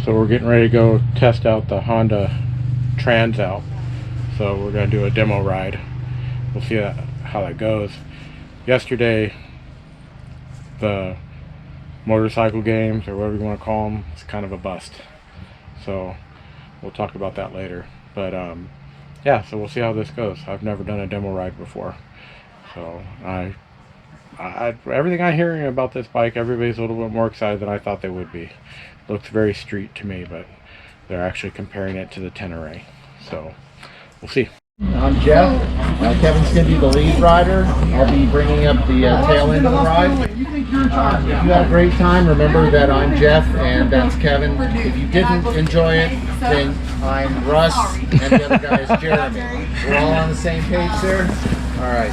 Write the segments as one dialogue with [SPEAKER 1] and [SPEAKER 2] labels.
[SPEAKER 1] So we're getting ready to go test out the Honda Transalp. So we're going to do a demo ride. We'll see how that goes. Yesterday, the motorcycle games, or whatever you want to call them, it's kind of a bust. So we'll talk about that later. But yeah, so we'll see how this goes. I've never done a demo ride before. So everything I'm hearing about this bike, everybody's a little bit more excited than I thought they would be. Looks very street to me, but they're actually comparing it to the Tenere. So we'll see.
[SPEAKER 2] I'm Jeff. Kevin's going to be the lead rider. I'll be bringing up the tail end of the ride. If you had a great time, remember that I'm Jeff and that's Kevin. If you didn't enjoy it, then I'm Russ and the other guy is Jeremy. We're all on the same page there? All right.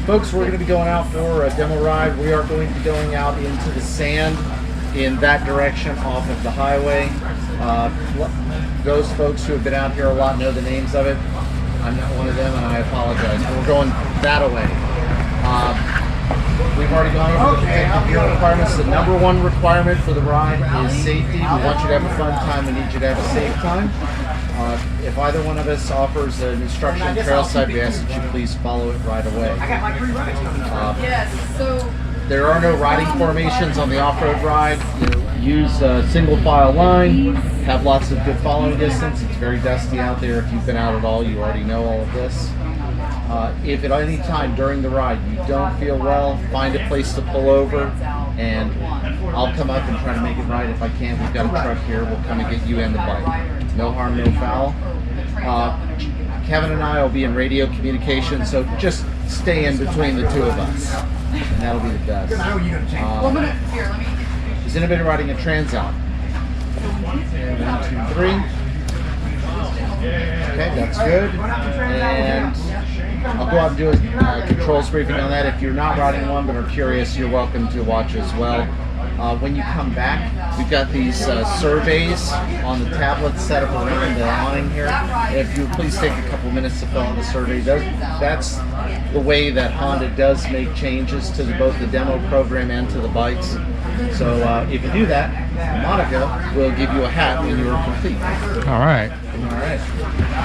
[SPEAKER 2] Folks, we're going to be going out for a demo ride. We are going to be going out into the sand in that direction off of the highway. Those folks who have been out here a lot know the names of it. I'm not one of them, and I apologize. But we're going that way. We've already gone over the protective gear requirements. The number one requirement for the ride is safety. We want you to have a fun time. We need you to have a safe time. If either one of us offers an instruction trail side, we ask that you please follow it right away. There are no riding formations on the off-road ride. Use a single file line, have lots of good following distance. It's very dusty out there. If you've been out at all, you already know all of this. If at any time during the ride you don't feel well, find a place to pull over and I'll come up and try to make it right. If I can't, we've got a truck here. We'll come and get you and the bike. No harm, no foul. Kevin and I will be in radio communication, so just stay in between the two of us. And that'll be the best. Is anybody riding a Transalp? 1, 2, 3. Okay, that's good. And I'll go out and do a controls briefing on that. If you're not riding one but are curious, you're welcome to watch as well. When you come back, we've got these surveys on the tablet set up around the awning here. If you please take a couple minutes to fill out the survey. That's the way that Honda does make changes to both the demo program and to the bikes. So if you do that, Monica will give you a hat when you are complete.
[SPEAKER 1] All right.
[SPEAKER 2] All right.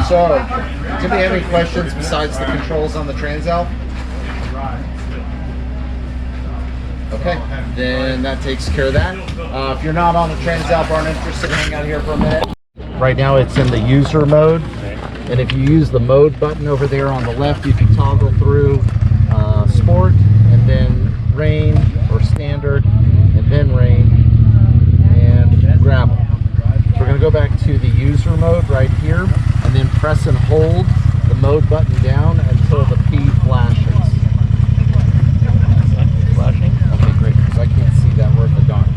[SPEAKER 2] So, does anybody have any questions besides the controls on the Transalp? Okay, then that takes care of that. If you're not on the Transalp, aren't interested, hang out here for a minute. Right now it's in the user mode, and if you use the mode button over there on the left, you can toggle through sport, and then rain, or standard, and then rain, and gravel. So we're going to go back to the user mode right here, and then press and hold the mode button down until the P flashes. Flashing? Okay, great, because I can't see that worth a darn.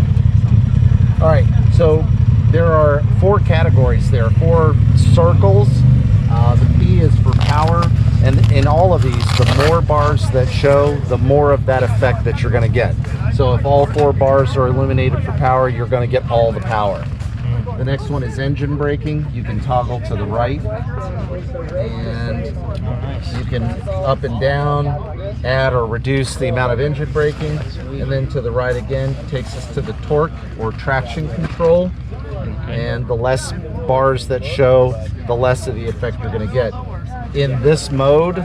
[SPEAKER 2] All right, so there are 4 categories there, 4 circles. The P is for power, and in all of these, the more bars that show, the more of that effect that you're going to get. So if all 4 bars are illuminated for power, you're going to get all the power. The next one is engine braking. You can toggle to the right, and you can up and down, add or reduce the amount of engine braking. And then to the right again takes us to the torque or traction control. And the less bars that show, the less of the effect you're going to get. In this mode,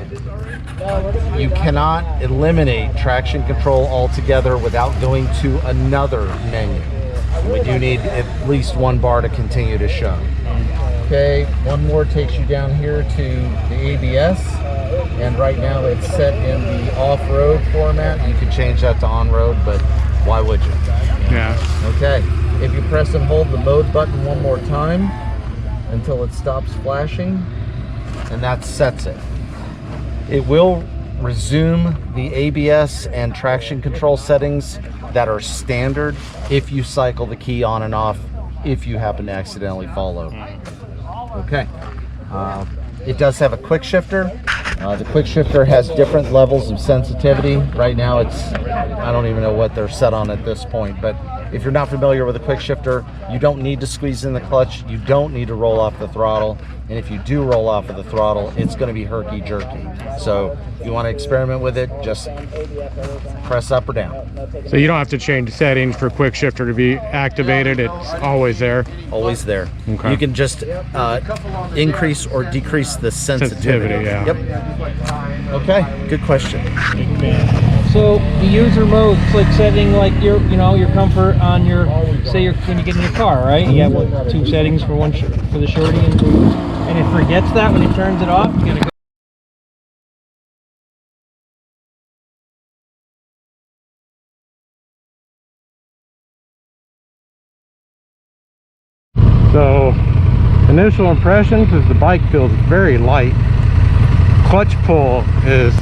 [SPEAKER 2] you cannot eliminate traction control altogether without going to another menu. We do need at least 1 bar to continue to show. Okay, one more takes you down here to the ABS, and right now it's set in the off-road format. You can change that to on-road, but why would you?
[SPEAKER 1] Yeah.
[SPEAKER 2] Okay, if you press and hold the mode button one more time until it stops flashing, and that sets it. It will resume the ABS and traction control settings that are standard if you cycle the key on and off if you happen to accidentally fall over. Okay. It does have a quick shifter. The quick shifter has different levels of sensitivity. Right now it's, I don't even know what they're set on at this point, but If you're not familiar with a quick shifter, you don't need to squeeze in the clutch. You don't need to roll off the throttle. And if you do roll off of the throttle, it's going to be herky-jerky. So if you want to experiment with it, just press up or down.
[SPEAKER 1] So you don't have to change settings for quick shifter to be activated. It's always there.
[SPEAKER 2] Always there.
[SPEAKER 1] Okay.
[SPEAKER 2] You can just increase or decrease the sensitivity.
[SPEAKER 1] Yeah.
[SPEAKER 2] Yep. Okay. Good question.
[SPEAKER 3] So the user mode, it's like setting like your comfort on your, say when you get in your car, right? You have 2 settings for for the shorty and it forgets that when it turns it off. You gotta go.
[SPEAKER 1] So initial impressions is the bike feels very light. Clutch pull is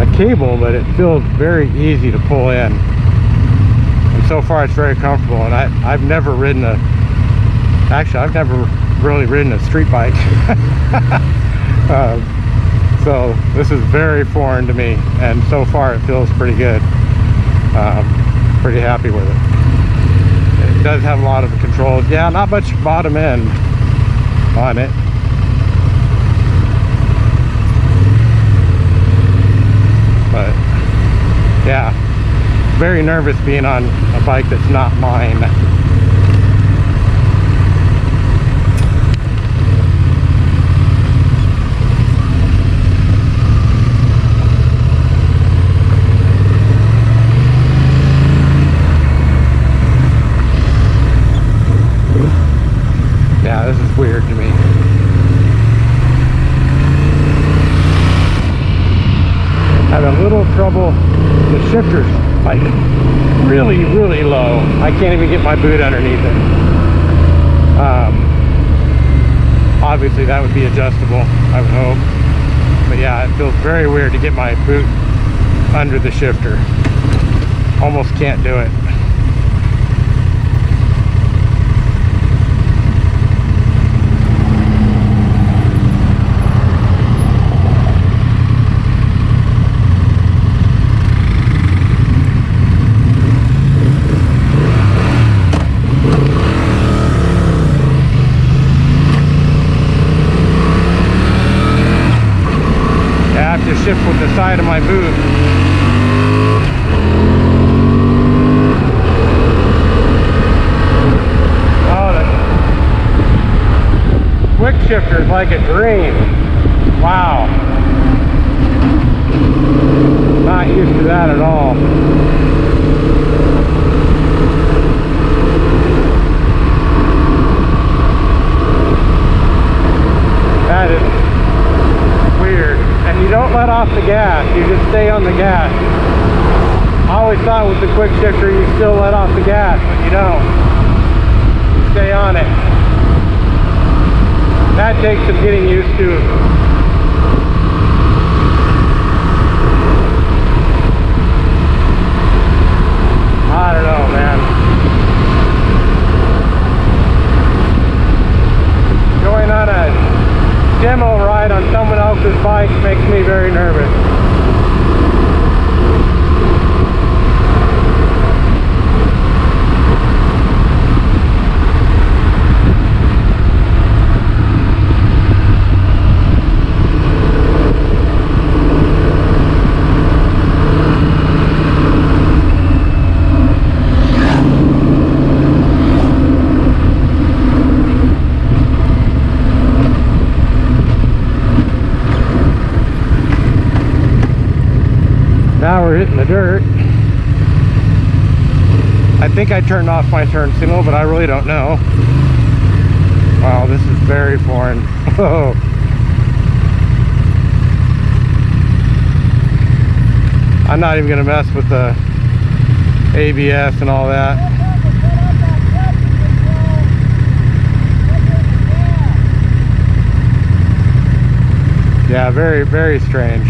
[SPEAKER 1] a cable, but it feels very easy to pull in. And so far it's very comfortable. And I've never ridden I've never really ridden a street bike. So this is very foreign to me, and so far it feels pretty good. Pretty happy with it. It does have a lot of the controls. Yeah, not much bottom end on it. But yeah, very nervous being on a bike that's not mine. Yeah, this is weird to me. Had a little trouble. The shifter's like really low. I can't even get my boot underneath it. Obviously that would be adjustable, I would hope. But yeah, it feels very weird to get my boot under the shifter. Almost can't do it. Shift with the side of my boot. Oh, the quick shifter is like a dream. Wow. Not used to that at all. That is weird. And you don't let off the gas, you just stay on the gas. I always thought with the quick shifter you still let off the gas, but you don't. You stay on it. That takes some getting used to. I don't know, man. Going on a demo ride on someone else's bike makes me very nervous. Now we're hitting the dirt. I think I turned off my turn signal, but I really don't know. Wow, this is very foreign. Oh. I'm not even gonna mess with the ABS and all that. Yeah, very, very strange.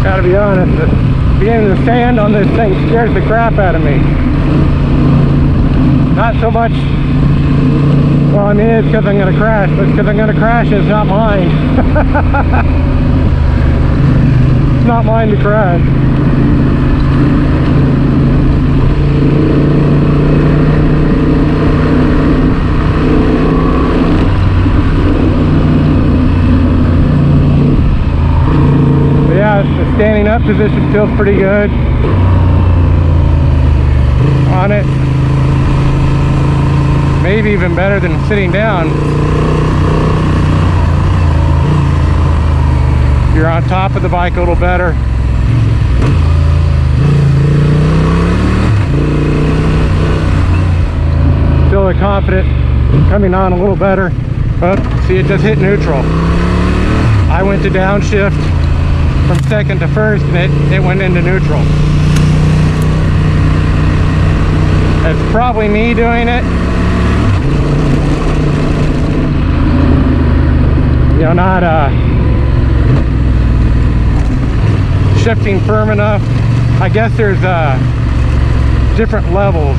[SPEAKER 1] Gotta be honest, being in the sand on this thing scares the crap out of me. Not so much, well, I mean, it's because I'm going to crash, but because I'm going to crash, it's not mine. It's not mine to crash. But yeah, the standing up position feels pretty good on it. Maybe even better than sitting down. You're on top of the bike a little better. Feel the confidence coming on a little better. Oh, see, it just hit neutral. I went to downshift from second to first, and it went into neutral. It's probably me doing it. You know, not shifting firm enough. I guess there's different levels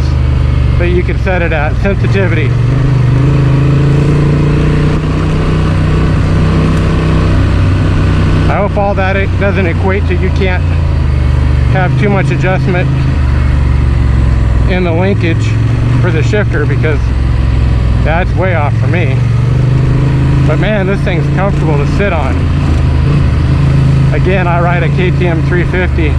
[SPEAKER 1] that you can set it at, sensitivity. I hope all that it doesn't equate to you can't have too much adjustment in the linkage for the shifter, because that's way off for me. But man, this thing's comfortable to sit on. Again, I ride a KTM 350.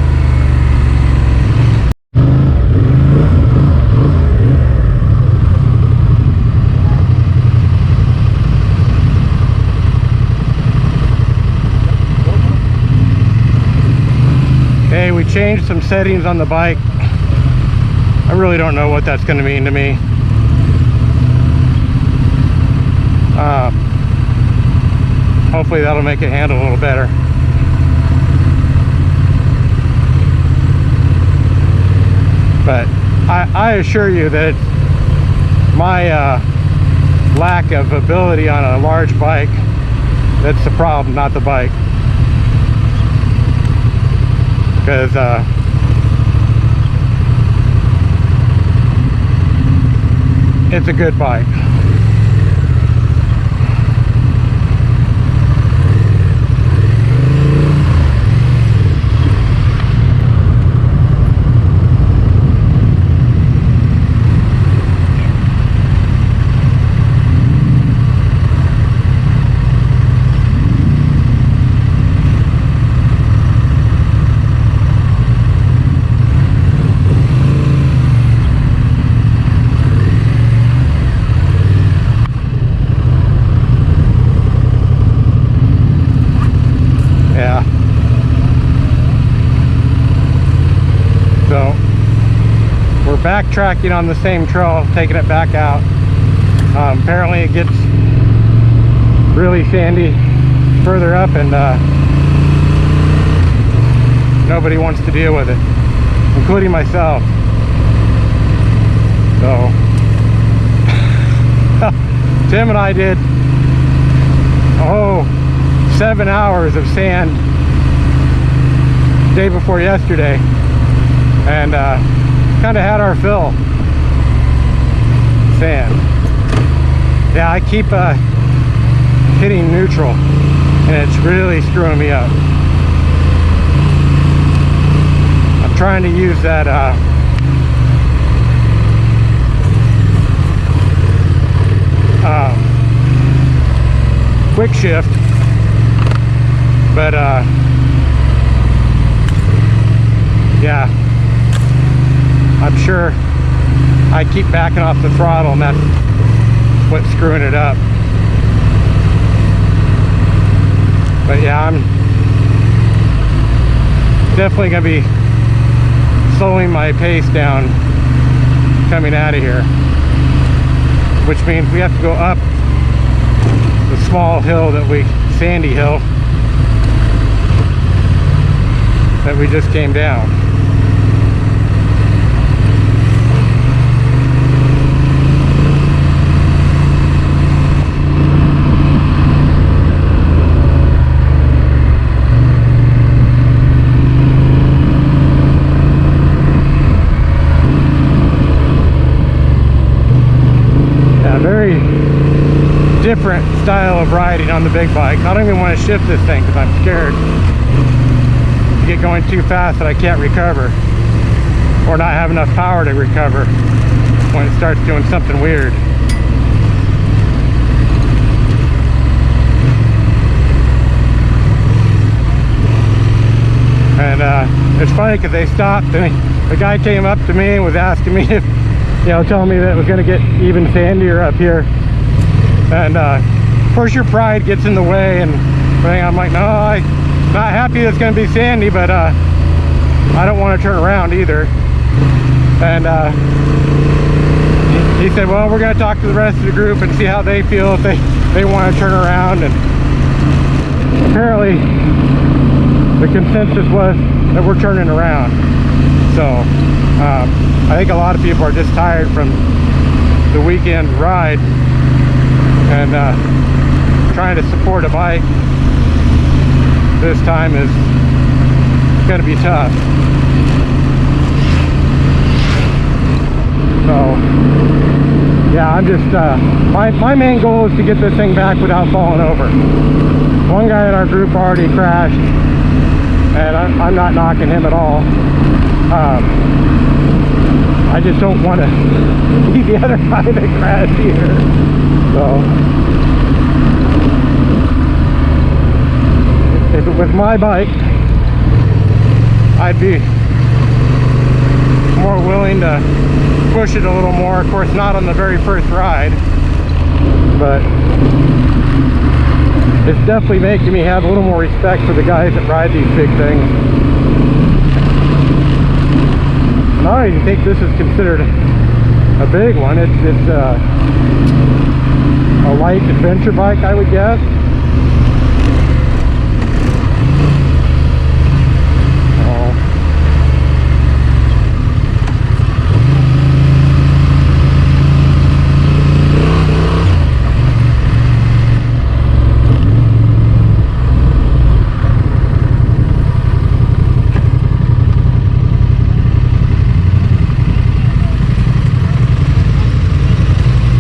[SPEAKER 1] Hey, we changed some settings on the bike. I really don't know what that's going to mean to me. Hopefully that'll make it handle a little better. But I assure you that it's my lack of ability on a large bike that's the problem, not the bike. Because it's a good bike. Backtracking on the same trail, taking it back out. Apparently it gets really sandy further up, and nobody wants to deal with it, including myself. So Tim and I did 7 hours of sand day before yesterday, and kind of had our fill. Sand. Yeah, I keep hitting neutral, and it's really screwing me up. I'm trying to use that quick shift, but yeah, I'm sure I keep backing off the throttle, and that's what's screwing it up. But yeah, I'm definitely gonna be slowing my pace down coming out of here, which means we have to go up the small hill sandy hill that we just came down. love riding on the big bike. I don't even want to shift this thing because I'm scared to get going too fast that I can't recover, or not have enough power to recover when it starts doing something weird. And it's funny because they stopped and the guy came up to me and was asking me if, you know, telling me that it was going to get even sandier up here. And of course your pride gets in the way, and I'm like, no, I'm not happy it's going to be sandy, but I don't want to turn around either. And he said, well, we're going to talk to the rest of the group and see how they feel, if they want to turn around. And apparently the consensus was that we're turning around. So I think a lot of people are just tired from the weekend ride, and trying to support a bike this time is going to be tough. So yeah, I'm just my main goal is to get this thing back without falling over. One guy in our group already crashed, and I'm not knocking him at all. I just don't want to be the other guy that crashed either. So if it was my bike, I'd be more willing to push it a little more. Of course, not on the very first ride, but it's definitely making me have a little more respect for the guys that ride these big things. And I don't even think this is considered a big one. It's a light adventure bike, I would guess.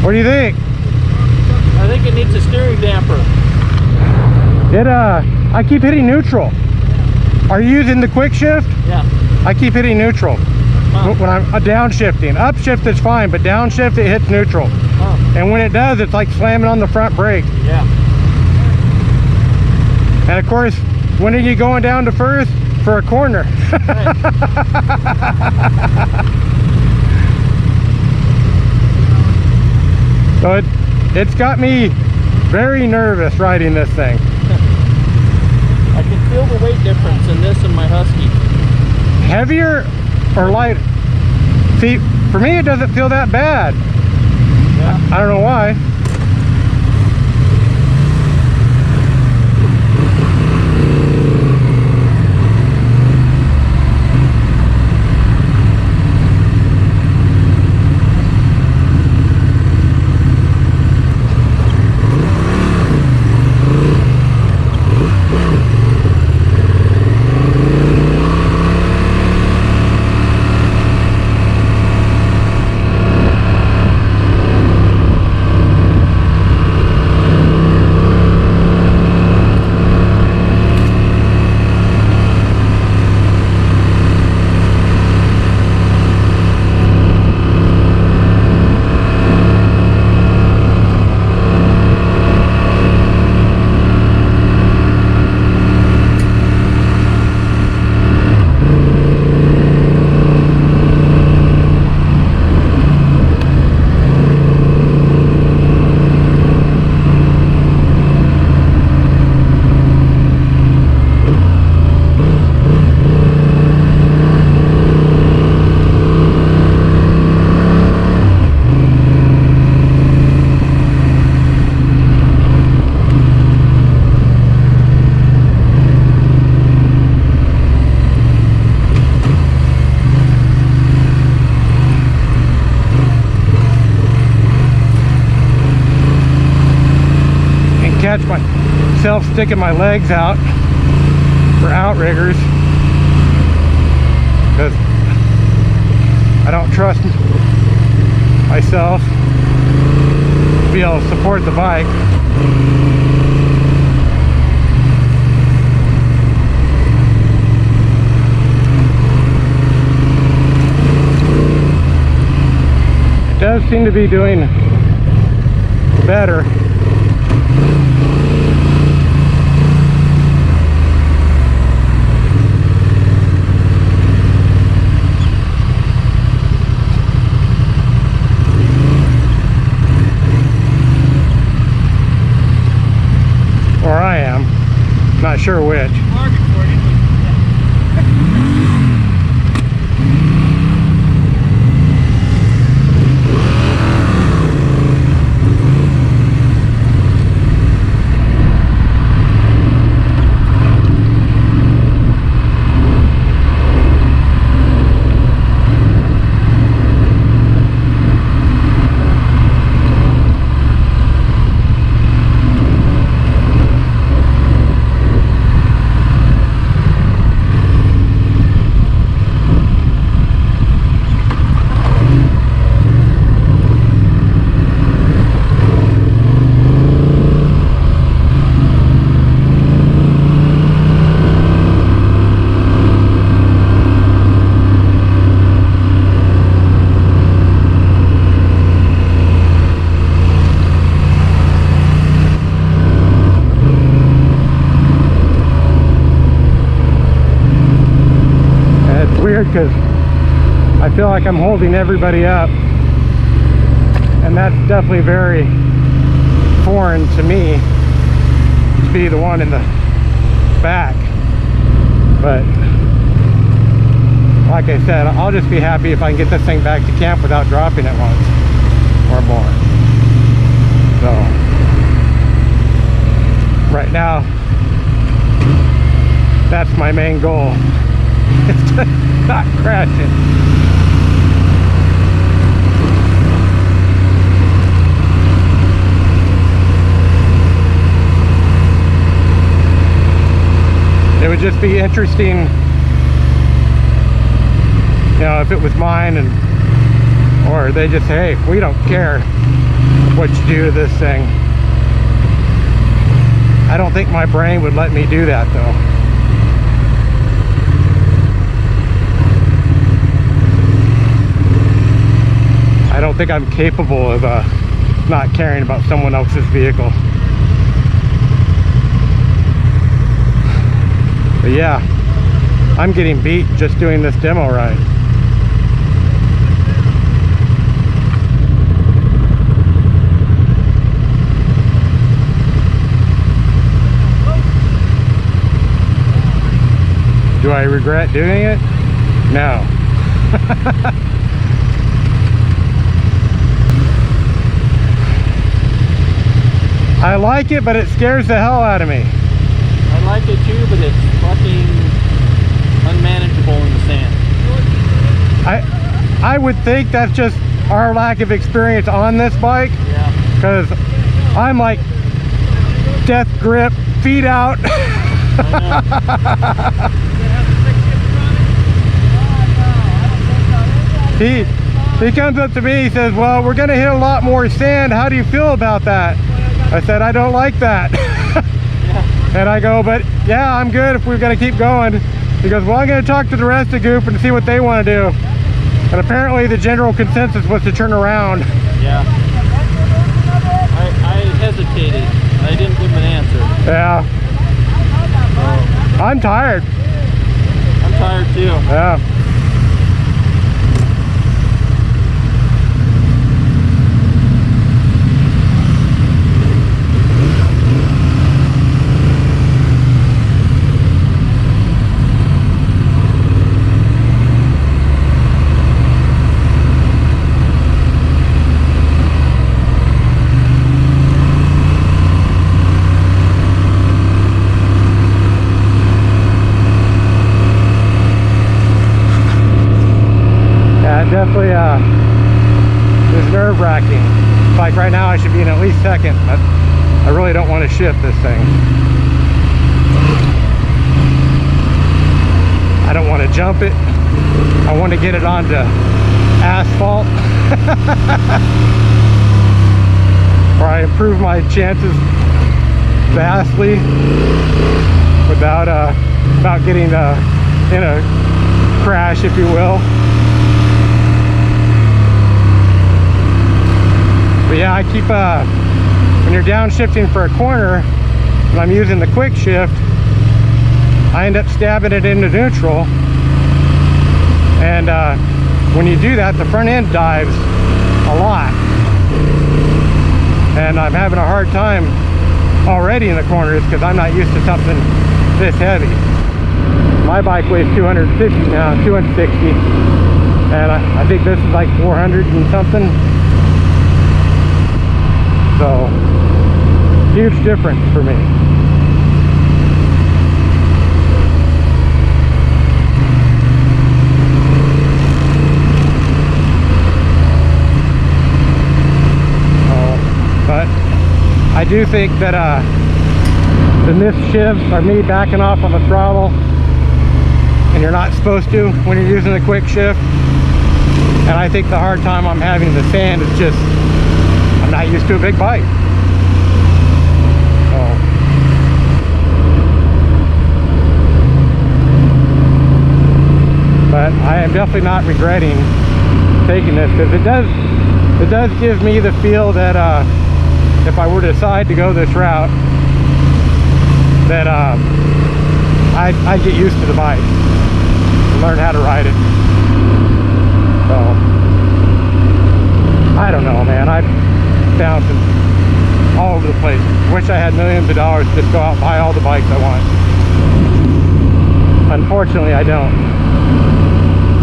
[SPEAKER 1] What do you think?
[SPEAKER 3] I think it needs a steering damper.
[SPEAKER 1] I keep hitting neutral. Are you using the quick shift?
[SPEAKER 3] Yeah.
[SPEAKER 1] I keep hitting neutral. When I'm downshifting. Upshift is fine, but downshift it hits neutral. And when it does, it's like slamming on the front brake.
[SPEAKER 3] Yeah.
[SPEAKER 1] And of course, when are you going down to first? For a corner.
[SPEAKER 3] Right.
[SPEAKER 1] So it's got me very nervous riding this thing.
[SPEAKER 3] I can feel the weight difference in this and my Husky.
[SPEAKER 1] Heavier or lighter? See, for me it doesn't feel that bad.
[SPEAKER 3] Yeah.
[SPEAKER 1] I don't know why. Catch myself sticking my legs out for outriggers because I don't trust myself to be able to support the bike. seem to be doing better. Or I am. Not sure which. Because I feel like I'm holding everybody up, and that's definitely very foreign to me, to be the one in the back. But like I said, I'll just be happy if I can get this thing back to camp without dropping it once or more. So right now, that's my main goal. It's to not crashing. It would just be interesting, you know, if it was mine, and or they just say, hey, we don't care what you do to this thing. I don't think my brain would let me do that though. I don't think I'm capable of not caring about someone else's vehicle. But yeah, I'm getting beat just doing this demo ride. Do I regret doing it? No. I like it, but it scares the hell out of me.
[SPEAKER 3] I like it too, but it's fucking unmanageable in the sand.
[SPEAKER 1] I would think that's just our lack of experience on this bike.
[SPEAKER 3] Yeah.
[SPEAKER 1] Because I'm like death grip, feet out. He comes up to me, he says, well, we're gonna hit a lot more sand. How do you feel about that? I said, I don't like that. Yeah. And I go, but yeah, I'm good if we're gonna keep going. He goes, well, I'm gonna talk to the rest of the group and see what they want to do. And apparently the general consensus was to turn around.
[SPEAKER 3] Yeah. I hesitated. I didn't give him an answer.
[SPEAKER 1] Yeah. So, I'm tired.
[SPEAKER 3] I'm tired too.
[SPEAKER 1] Yeah. Definitely is nerve-wracking. Like right now I should be in at least second, but I really don't want to shift this thing. I don't want to jump it. I want to get it onto asphalt. Or I improve my chances vastly without getting in a crash, if you will. But yeah, I keep when you're downshifting for a corner and I'm using the quick shift, I end up stabbing it into neutral, and when you do that, the front end dives a lot, and I'm having a hard time already in the corners because I'm not used to something this heavy. My bike weighs 250 now, 260, and I think this is like 400 and something. So huge difference for me. But I do think that the missed shifts are me backing off on the throttle, and you're not supposed to when you're using the quick shift. And I think the hard time I'm having in the sand is just I'm not used to a big bike. But I am definitely not regretting taking this, because it does give me the feel that if I were to decide to go this route, that I'd get used to the bike and learn how to ride it. So I don't know, man. I'm bouncing all over the place. Wish I had millions of dollars to just go out and buy all the bikes I want. Unfortunately, I don't.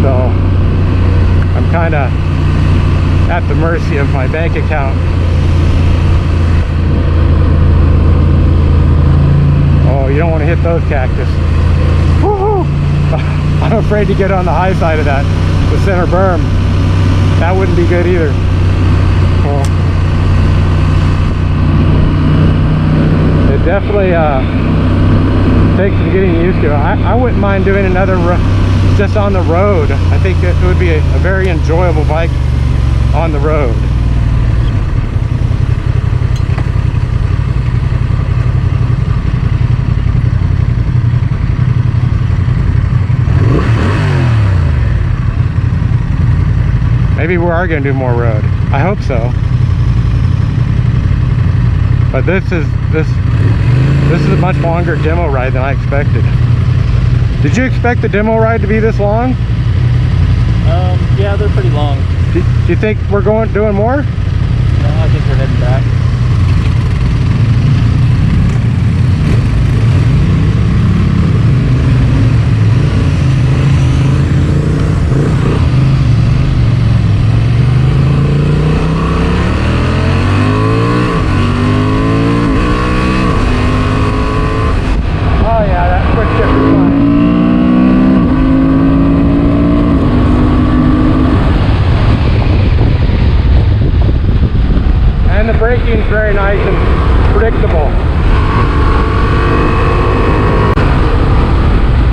[SPEAKER 1] So I'm kind of at the mercy of my bank account. Oh, you don't want to hit those cactus. Woohoo! I'm afraid to get on the high side of that, the center berm. That wouldn't be good either. Oh. It definitely takes some getting used to. I wouldn't mind doing another just on the road. I think it would be a very enjoyable bike on the road. Maybe we are going to do more road. I hope so. But this is a much longer demo ride than I expected. Did you expect the demo ride to be this long?
[SPEAKER 3] Yeah, they're pretty long.
[SPEAKER 1] Do you think we're doing more?
[SPEAKER 3] No, I think we're heading back.
[SPEAKER 1] Oh yeah, that quick shift is fine. And the braking is very nice and predictable.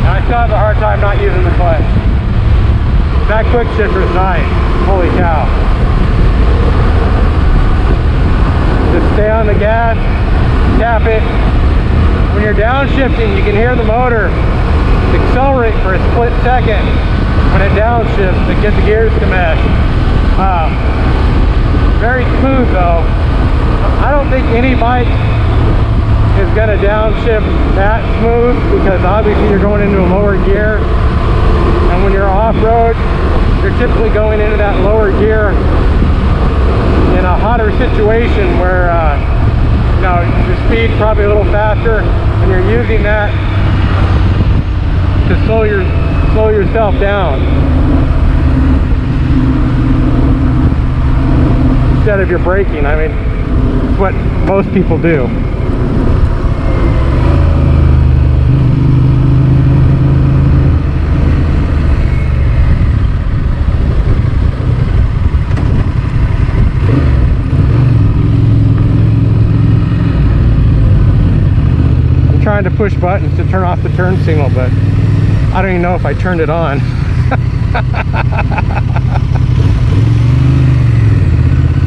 [SPEAKER 1] And I still have a hard time not using the clutch. That quick shifter is nice. Holy cow. Just stay on the gas, tap it. When you're downshifting, you can hear the motor accelerate for a split second when it downshifts to get the gears to mesh. Very smooth though. I don't think any bike is going to downshift that smooth, because obviously you're going into a lower gear, and when you're off-road, you're typically going into that lower gear in a hotter situation where you know, your speed's probably a little faster, and you're using that to slow yourself down instead of your braking. I mean, it's what most people do. Trying to push buttons to turn off the turn signal, but I don't even know if I turned it on.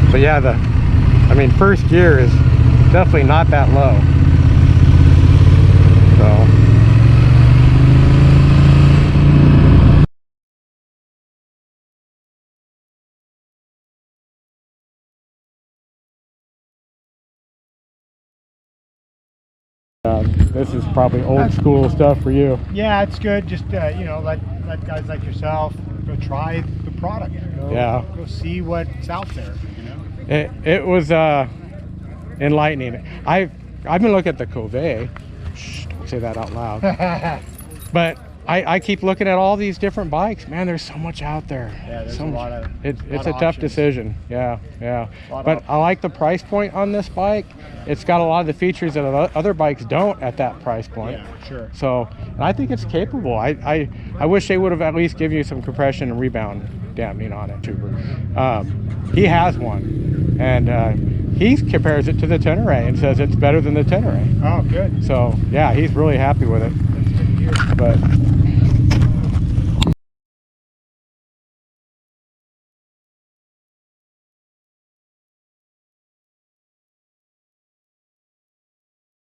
[SPEAKER 1] But yeah, I mean, first gear is definitely not that low. So This is probably old school stuff for you.
[SPEAKER 4] Yeah, it's good. Just you know, let guys like yourself go try the product. Go see what's out there. You know,
[SPEAKER 1] It was enlightening. I've been looking at the Cove. Shh, don't say that out loud. But I keep looking at all these different bikes. Man, there's so much out there.
[SPEAKER 4] Yeah, there's
[SPEAKER 1] so
[SPEAKER 4] a
[SPEAKER 1] much.
[SPEAKER 4] lot of.
[SPEAKER 1] It's
[SPEAKER 4] lot
[SPEAKER 1] a
[SPEAKER 4] of
[SPEAKER 1] tough
[SPEAKER 4] options.
[SPEAKER 1] decision. Yeah.
[SPEAKER 4] Lot of
[SPEAKER 1] But I like the price point on this bike. It's got a lot of the features that other bikes don't at that price point.
[SPEAKER 4] Yeah, sure.
[SPEAKER 1] So, and I think it's capable. I wish they would have at least given you some compression and rebound dampening on it too. He has one, and he compares it to the Tenere and says it's better than the Tenere.
[SPEAKER 4] Oh, good.
[SPEAKER 1] So yeah, he's really happy with it.
[SPEAKER 4] That's good to hear.
[SPEAKER 1] But